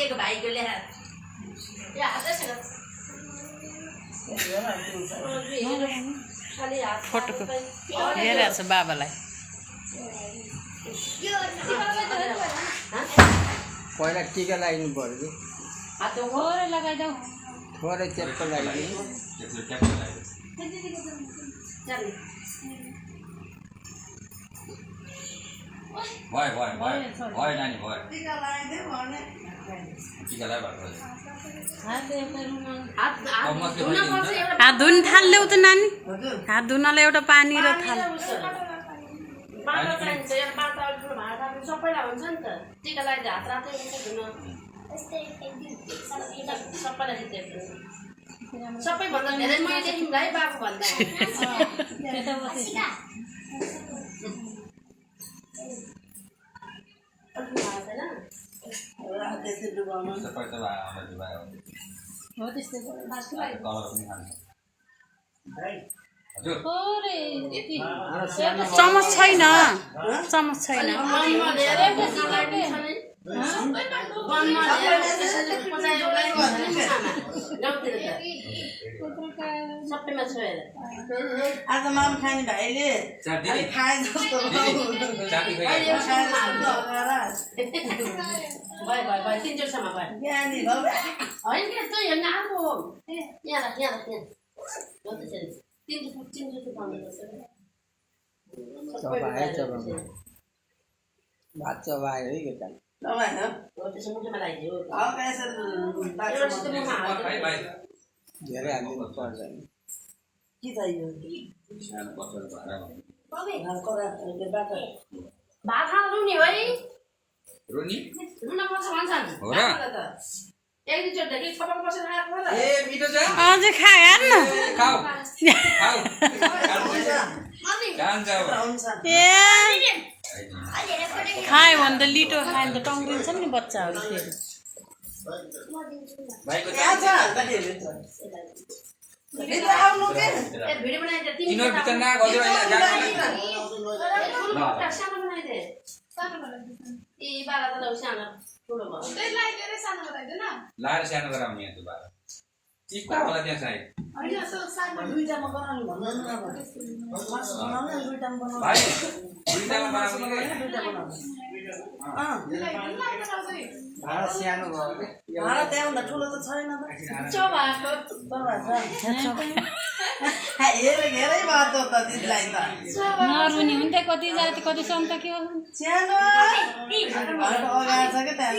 दिएको भाइको लेखा या हातैसँग फोटोको हेरेको छ बाबालाई पहिला टिका लगाइनु पर्यो कि हात थोरै लगाइदेऊ थोरै च्याप्प लगाइदिनु भयो नानी भयो टिका लगाइ हात धुन थाल्देऊ त नानी हात धुनलाई एउटा पानी र थाल सबैलाई हुन्छ नि त टिका लगाइदिए हात रातै हुन्छ धुन सबैलाई सबैभन्दा धेरै मैले देखिँ भाइ बाबु भन्दा चमच छैन चमच छैन सबैमा छोएर आज माम खाने भाइले खाए जस्तो भयो तिनचोटसम्म भयो ज्ञानी भयो होइन के तँ हेर्न आएको यहाँ राख तिनचोटि पाउनुपर्छ चबायो चबायो भात चबायो है केटाले तपाईँ हो त्यसो मुखमा लगाइदियो अब यसरी धेरै हालिदिनु पर्दैन के चाहियो भात खानु नि है रोनी रुन पर्छ भन्छन् हो र एक दुईचोटि देखि छपक बसेर खाएको र ए मिठो छ अझै खा हेर्न खाऊ खाऊ जान्छ ए खायो भने त लिटो खायो भने त टङ्ग्रिन्छ नि बच्चाहरू फेरि भाइको यहाँ छ भित्र आउनु के भिडियो बनाइदिए तिनीहरू भित्र ना गयो सानो बनाइदिए ए बाला त सानो ठुलो भयो लाएर सानो गराउने यहाँ त्यो बाह्र चिप्पा होला त्यहाँ सायद दुईटामा बनाउनु भन्नु न अब दुईटामा बनाउनु भाइ दुईटामा बनाउने के भाडा सानो भयो भाडा त्यहाँभन्दा ठुलो त छैन त हेरै बाटो त दिदीलाई त नरुनी हुन्थ्यो कति जाति कति सन्त के हो सानो घरको अगाडि छ क्या त्यहाँ